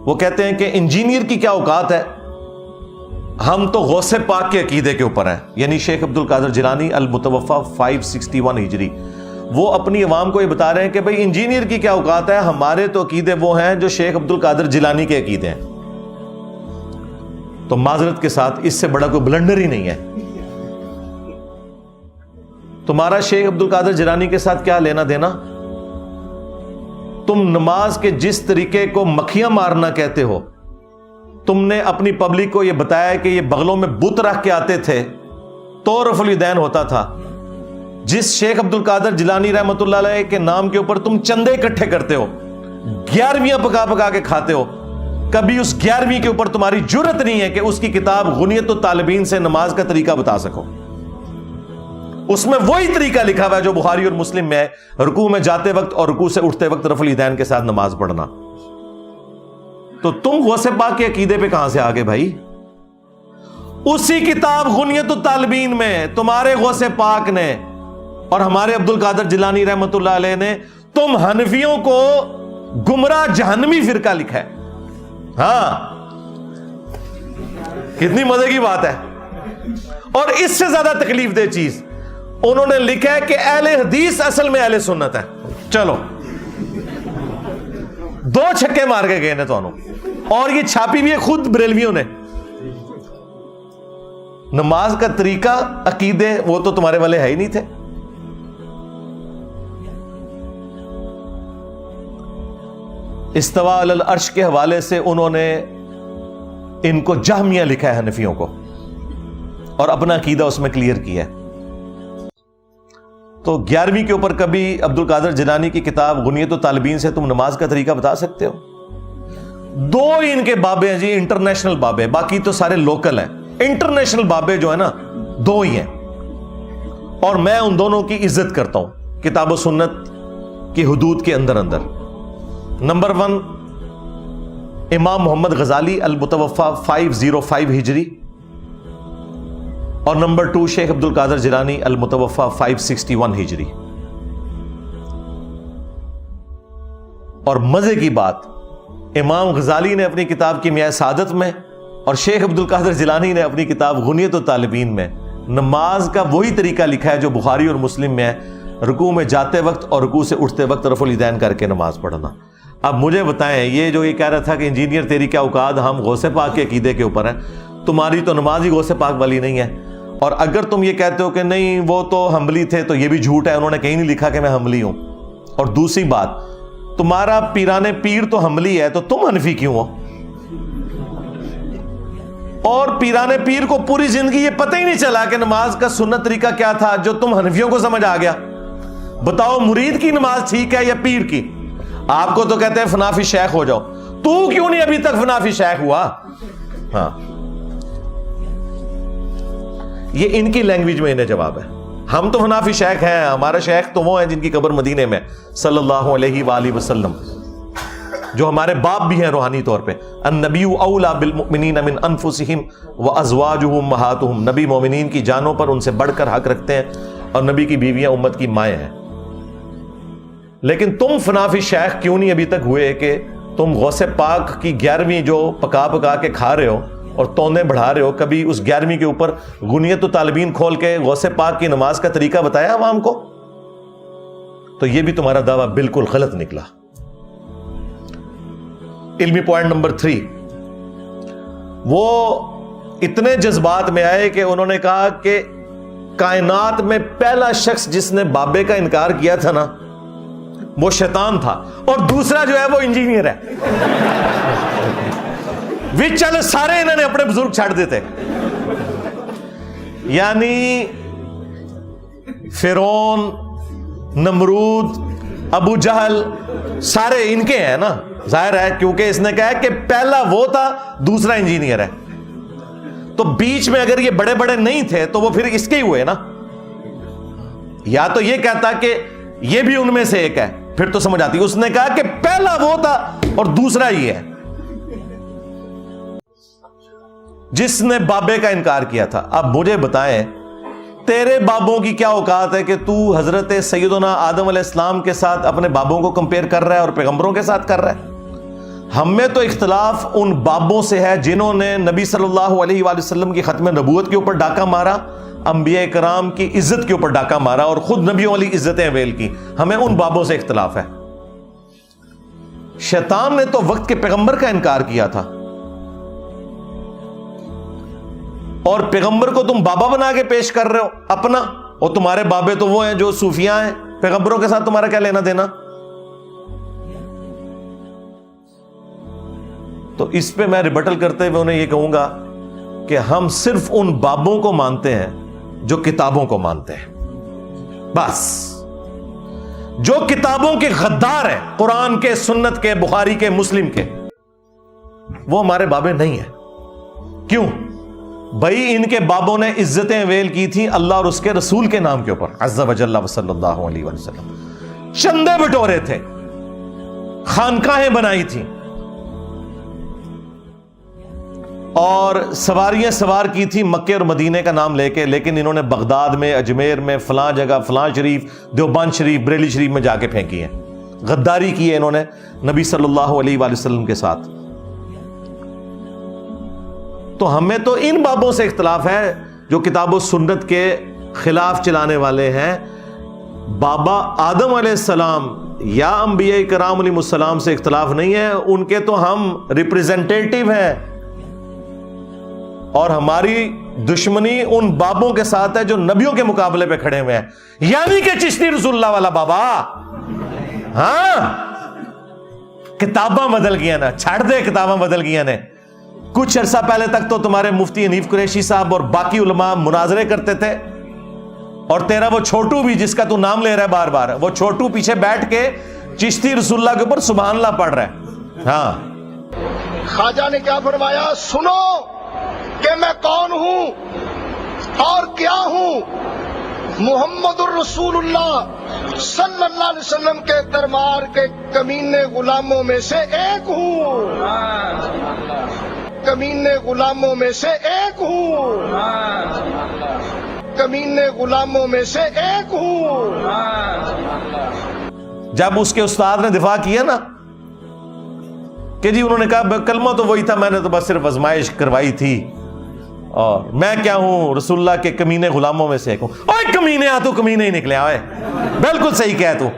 وہ کہتے ہیں کہ انجینئر کی کیا اوقات ہے، ہم تو غوث پاک کے عقیدے کے اوپر ہیں. یعنی شیخ عبد القادر جیلانی المتوفی 561 ہجری، وہ اپنی عوام کو یہ بتا رہے ہیں کہ بھئی انجینئر کی کیا اوقات ہے، ہمارے تو عقیدے وہ ہیں جو شیخ عبد القادر جیلانی کے عقیدے ہیں. تو معذرت کے ساتھ اس سے بڑا کوئی بلنڈر ہی نہیں ہے. تمہارا شیخ عبد القادر جیلانی کے ساتھ کیا لینا دینا؟ تم نماز کے جس طریقے کو مکھیاں مارنا کہتے ہو، تم نے اپنی پبلک کو یہ بتایا کہ یہ بغلوں میں بت رکھ کے آتے تھے تو رفع الیدین ہوتا تھا. جس شیخ عبد القادر جیلانی رحمت اللہ علیہ کے نام کے اوپر تم چندے اکٹھے کرتے ہو، 11ویں پکا پکا کے کھاتے ہو، کبھی اس 11ویں کے اوپر تمہاری جرت نہیں ہے کہ اس کی کتاب غنیت الطالبین سے نماز کا طریقہ بتا سکو. اس میں وہی طریقہ لکھا ہوا ہے جو بخاری اور مسلم میں ہے، رکوع میں جاتے وقت اور رکوع سے اٹھتے وقت رفع الیدین کے ساتھ نماز پڑھنا. تو تم غوث پاک کے عقیدے پہ کہاں سے آگے بھائی؟ اسی کتاب غنیت الطالبین میں تمہارے غوث پاک نے اور ہمارے عبد القادر جیلانی رحمت اللہ علیہ نے تم حنفیوں کو گمراہ جہنمی فرقہ لکھا ہے. ہاں، کتنی مزے کی بات ہے. اور اس سے زیادہ تکلیف دہ چیز انہوں نے لکھا ہے کہ اہل حدیث اصل میں اہل سنت ہے. چلو 2 چھکے مار کے گئے نے تو، اور یہ چھاپی بھی ہے خود بریلویوں نے. نماز کا طریقہ، عقیدے وہ تو تمہارے والے ہے ہی نہیں تھے. استوا علی العرش کے حوالے سے انہوں نے ان کو جہمیہ لکھا ہے حنفیوں کو، اور اپنا عقیدہ اس میں کلیئر کیا ہے. تو 11ویں کے اوپر کبھی عبد القادر جیلانی کی کتاب غنیت الطالبین سے تم نماز کا طریقہ بتا سکتے ہو؟ 2 ہی ان کے بابے ہیں جی، انٹرنیشنل بابے، باقی تو سارے لوکل ہیں. انٹرنیشنل بابے جو ہے نا 2 ہی ہیں، اور میں ان دونوں کی عزت کرتا ہوں کتاب و سنت کی حدود کے اندر. نمبر 1 امام محمد غزالی المتوفی 505 ہجری، اور نمبر 2 شیخ عبد القادر جیلانی المتوفی 561 ہجری. اور مزے کی بات، امام غزالی نے اپنی کتاب کیمیائے سعادت میں اور شیخ عبد القادر جیلانی نے اپنی کتاب غنیت الطالبین میں نماز کا وہی طریقہ لکھا ہے جو بخاری اور مسلم میں ہے، رکوع میں جاتے وقت اور رکوع سے اٹھتے وقت رفع الیدین کر کے نماز پڑھنا. اب مجھے بتائیں، یہ جو یہ کہہ رہا تھا کہ انجینئر تیری کیا اوقات، ہم غوث پاک کے عقیدے کے اوپر ہیں، تمہاری تو نماز ہی غوث پاک والی نہیں ہے. اور اگر تم یہ کہتے ہو کہ نہیں وہ تو حنبلی تھے، تو یہ بھی جھوٹ ہے، انہوں نے کہیں نہیں لکھا کہ میں حنبلی ہوں. اور دوسری بات، تمہارا پیران پیر تو حنبلی ہے، تو تم حنفی کیوں ہو؟ اور پیران پیر کو پوری زندگی یہ پتہ ہی نہیں چلا کہ نماز کا سنت طریقہ کیا تھا جو تم حنفیوں کو سمجھ آ گیا. بتاؤ مرید کی نماز ٹھیک ہے یا پیر کی؟ آپ کو تو کہتے ہیں فنافی شیخ ہو جاؤ، تو کیوں نہیں ابھی تک فنافی شیخ ہوا؟ ہاں، یہ ان کی لینگویج میں انہیں جواب ہے. ہم تو فنافی شیخ ہیں، ہمارا شیخ تو وہ ہیں جن کی قبر مدینے میں صلی اللہ علیہ وآلہ وسلم، جو ہمارے باپ بھی ہیں روحانی طور پہ. النبی اولا بالمؤمنین من انفسہم وازواجہ امہاتہم، نبی مومنین کی جانوں پر ان سے بڑھ کر حق رکھتے ہیں، اور نبی کی بیویاں امت کی مائیں ہیں. لیکن تم فنافی شیخ کیوں نہیں ابھی تک ہوئے کہ تم غوث پاک کی 11ویں جو پکا پکا کے کھا رہے ہو اور تونے بڑھا رہے ہو، کبھی اس 11ویں کے اوپر غنیت الطالبین کھول کے غوث پاک کی نماز کا طریقہ بتایا عوام کو؟ تو یہ بھی تمہارا دعویٰ بالکل غلط نکلا. علمی پوائنٹ نمبر 3، وہ اتنے جذبات میں آئے کہ انہوں نے کہا کہ کائنات میں پہلا شخص جس نے بابے کا انکار کیا تھا نا، وہ شیطان تھا، اور دوسرا جو ہے وہ انجینئر ہے. چلو سارے انہوں نے اپنے بزرگ چھاڑ دیتے. یعنی فرعون، نمرود، ابو جہل سارے ان کے ہیں نا، ظاہر ہے، کیونکہ اس نے کہا کہ پہلا وہ تھا، دوسرا انجینئر ہے. تو بیچ میں اگر یہ بڑے بڑے نہیں تھے تو وہ پھر اس کے ہی ہوئے نا. یا تو یہ کہتا کہ یہ بھی ان میں سے ایک ہے، پھر تو سمجھ آتی. اس نے کہا کہ پہلا وہ تھا اور دوسرا یہ ہے جس نے بابے کا انکار کیا تھا. اب مجھے بتائیں، تیرے بابوں کی کیا اوقات ہے کہ تو حضرت سیدنا آدم علیہ السلام کے ساتھ اپنے بابوں کو کمپیئر کر رہا ہے اور پیغمبروں کے ساتھ کر رہا ہے؟ ہم میں تو اختلاف ان بابوں سے ہے جنہوں نے نبی صلی اللہ علیہ وآلہ وسلم کی ختم نبوت کے اوپر ڈاکہ مارا، انبیاء کرام کی عزت کے اوپر ڈاکہ مارا اور خود نبیوں والی عزتیں اویل کی. ہمیں ان بابوں سے اختلاف ہے. شیطان نے تو وقت کے پیغمبر کا انکار کیا تھا، اور پیغمبر کو تم بابا بنا کے پیش کر رہے ہو اپنا، اور تمہارے بابے تو وہ ہیں جو صوفیاء ہیں. پیغمبروں کے ساتھ تمہارا کیا لینا دینا؟ تو اس پہ میں ریبٹل کرتے ہوئے انہیں یہ کہوں گا کہ ہم صرف ان بابوں کو مانتے ہیں جو کتابوں کو مانتے ہیں. بس جو کتابوں کے غدار ہیں، قرآن کے، سنت کے، بخاری کے، مسلم کے، وہ ہمارے بابے نہیں ہیں. کیوں؟ بھائی ان کے بابوں نے عزتیں ویل کی تھی اللہ اور اس کے رسول کے نام کے اوپر، عز و جل و صلی اللہ علیہ وسلم. چندے بٹورے تھے، خانقاہیں بنائی تھیں، اور سواریاں سوار کی تھی مکے اور مدینے کا نام لے کے، لیکن انہوں نے بغداد میں، اجمیر میں، فلاں جگہ، فلاں شریف، دیوبند شریف، بریلی شریف میں جا کے پھینکی ہیں. غداری کی ہے انہوں نے نبی صلی اللہ علیہ وآلہ وسلم کے ساتھ. تو ہمیں تو ان بابوں سے اختلاف ہے جو کتاب و سنت کے خلاف چلانے والے ہیں. بابا آدم علیہ السلام یا انبیاء کرام علیہ السلام سے اختلاف نہیں ہے، ان کے تو ہم ریپریزنٹیٹیو ہیں، اور ہماری دشمنی ان بابوں کے ساتھ ہے جو نبیوں کے مقابلے پہ کھڑے ہوئے ہیں. یعنی کہ چشتی رسول اللہ والا بابا. ہاں کتاباں بدل گیا نا، چھڑ دے کتاباں بدل گیا نے. کچھ عرصہ پہلے تک تو تمہارے مفتی حنیف قریشی صاحب اور باقی علماء مناظرے کرتے تھے، اور تیرا وہ چھوٹو بھی جس کا تو نام لے رہا ہے بار بار، وہ چھوٹو پیچھے بیٹھ کے چشتی رسول اللہ کے اوپر سبحان اللہ پڑھ رہا ہے. ہاں خواجہ نے کیا فرمایا؟ سنو کہ میں کون ہوں اور کیا ہوں. محمد الرسول اللہ صلی اللہ علیہ وسلم کے دربار کے کمینے غلاموں میں سے ایک ہوں، کمینے غلاموں میں سے ایک ہوں، کمینے غلاموں میں سے ایک ہوں. جب اس کے استاد نے دفاع کیا نا کہ جی انہوں نے کہا کلمہ تو وہی تھا، میں نے تو بس صرف آزمائش کروائی تھی، اور میں کیا ہوں؟ رسول اللہ کے کمینے غلاموں میں سے ایک ہوں. اوے کمینے، تو کمینے ہی نکلے. اوے بالکل صحیح کہہ تو.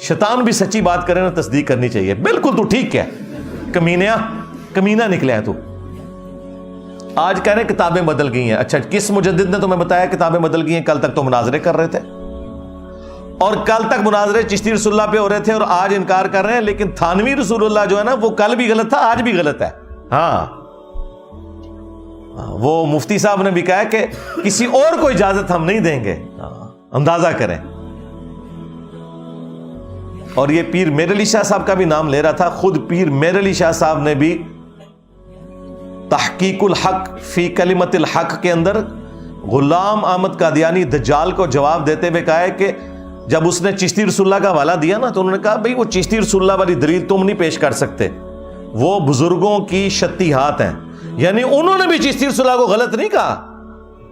شیطان بھی سچی بات کرے نا تصدیق کرنی چاہیے. بالکل تو ٹھیک کہہ، کمینہ نکلے ہیں تو. آج کہہ رہے ہیں کتابیں بدل گئی ہیں. اچھا کس مجدد نے تمہیں بتایا کتابیں بدل گئی ہیں؟ کل تک تو مناظرے کر رہے تھے، اور کل تک مناظرے چشتی رسول اللہ پہ ہو رہے تھے، اور آج انکار کر رہے ہیں. لیکن تھانوی رسول اللہ جو ہے نا وہ کل بھی غلط تھا، آج بھی غلط ہے. ہاں وہ مفتی صاحب نے بھی کہا کہ کسی اور کو اجازت ہم نہیں دیں گے. اندازہ کریں. اور یہ پیر میر علی شاہ صاحب کا بھی نام لے رہا تھا. خود پیر میر علی شاہ صاحب نے بھی تحقیق الحق فی کلمت الحق کے اندر غلام احمد قادیانی دجال کو جواب دیتے ہوئے کہا ہے کہ جب اس نے چشتی رسول اللہ کا حوالہ دیا نا تو انہوں نے کہا بھئی وہ چشتی رسول اللہ والی دلیل تم نہیں پیش کر سکتے، وہ بزرگوں کی شتیہات ہیں. یعنی انہوں نے بھی چشتی رسول اللہ کو غلط نہیں کہا،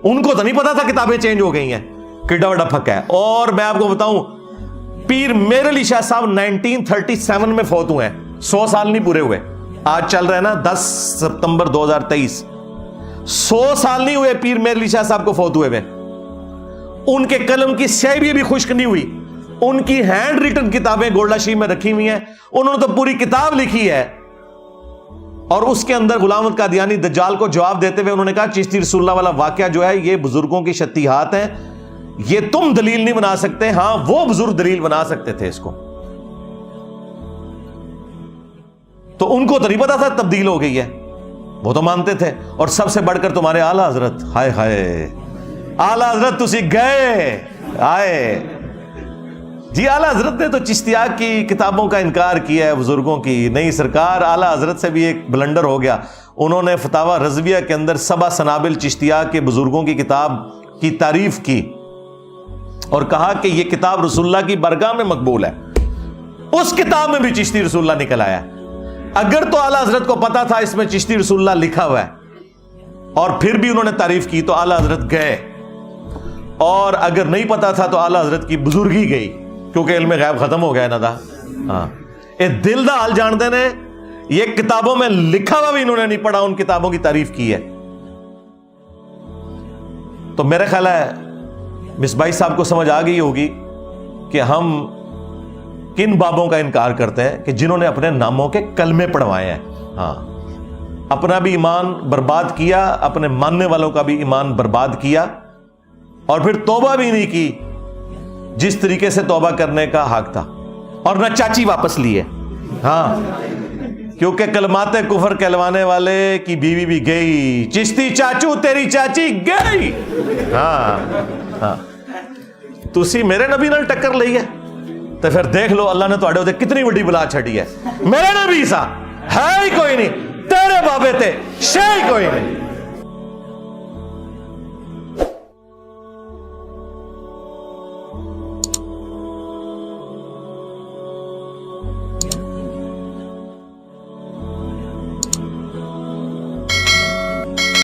ان کو تو نہیں پتا تھا کتابیں چینج ہو گئی ہیں. کڈا وڈا پھکا ہے. اور میں آپ کو بتاؤں پیر میر علی شاہ صاحب 1937 میں فوت ہوئے ہیں، 100 سال نہیں پورے ہوئے. آج چل رہا ہے نا 10 ستمبر 2023، 100 سال نہیں ہوئے پیر میر علی شاہ صاحب کو فوت ہوئے ہوئے. ان کے قلم کی سیاہی بھی ابھی خشک نہیں ہوئی. ان کی ہینڈ ریٹن کتابیں گولڈا شریف میں رکھی ہوئی ہیں. انہوں نے تو پوری کتاب لکھی ہے، اور اس کے اندر غلام احمد قادیانی دجال کو جواب دیتے ہوئے انہوں نے کہا چشتی رسول اللہ والا واقعہ جو ہے یہ بزرگوں کی شتیہات ہیں، یہ تم دلیل نہیں بنا سکتے. ہاں وہ بزرگ دلیل بنا سکتے تھے اس کو. تو ان کو تو نہیں پتا تھا تبدیل ہو گئی ہے، وہ تو مانتے تھے. اور سب سے بڑھ کر تمہارے اعلیٰ حضرت، ہائے ہائے اعلیٰ حضرت تسی گئے آئے جی. اعلیٰ حضرت نے تو چشتیہ کی کتابوں کا انکار کیا ہے، بزرگوں کی نہیں. سرکار اعلیٰ حضرت سے بھی ایک بلنڈر ہو گیا. انہوں نے فتاوی رضویہ کے اندر سبع سنابل چشتیہ کے بزرگوں کی کتاب کی تعریف کی اور کہا کہ یہ کتاب رسول اللہ کی برگاہ میں مقبول ہے. اس کتاب میں بھی چشتی رسول اللہ نکل آیا. اگر تو اعلیٰ حضرت کو پتا تھا اس میں چشتی رسول اللہ لکھا ہوا ہے اور پھر بھی انہوں نے تعریف کی تو اعلیٰ حضرت گئے، اور اگر نہیں پتا تھا تو اعلیٰ حضرت کی بزرگی گئی، کیونکہ علم غیب ختم ہو گیا نا دا. ہاں اے دل دا حال جان دے نے یہ کتابوں میں لکھا ہوا بھی انہوں نے نہیں پڑھا، ان کتابوں کی تعریف کی ہے۔ تو میرا خیال ہے مصباحی صاحب کو سمجھ آ گئی ہوگی کہ ہم کن بابوں کا انکار کرتے ہیں کہ جنہوں نے اپنے ناموں کے کلمے پڑھوائے ہیں۔ ہاں، اپنا بھی ایمان برباد کیا، اپنے ماننے والوں کا بھی ایمان برباد کیا، اور پھر توبہ بھی نہیں کی جس طریقے سے توبہ کرنے کا حق تھا، اور نہ چاچی واپس لی ہے۔ ہاں، کیونکہ کلمات کفر کہلوانے والے کی بیوی بھی گئی، چشتی چاچو تیری چاچی گئی۔ ہاں ہاں، تسی میرے نبی نال ٹکر لئی ہے تو پھر دیکھ لو اللہ نے تواڈے تے کتنی بڑی بلا چھڑی ہے۔ میرے نبی سا ہے ہی کوئی نہیں، تیرے بابے تے شے ہی کوئی نہیں۔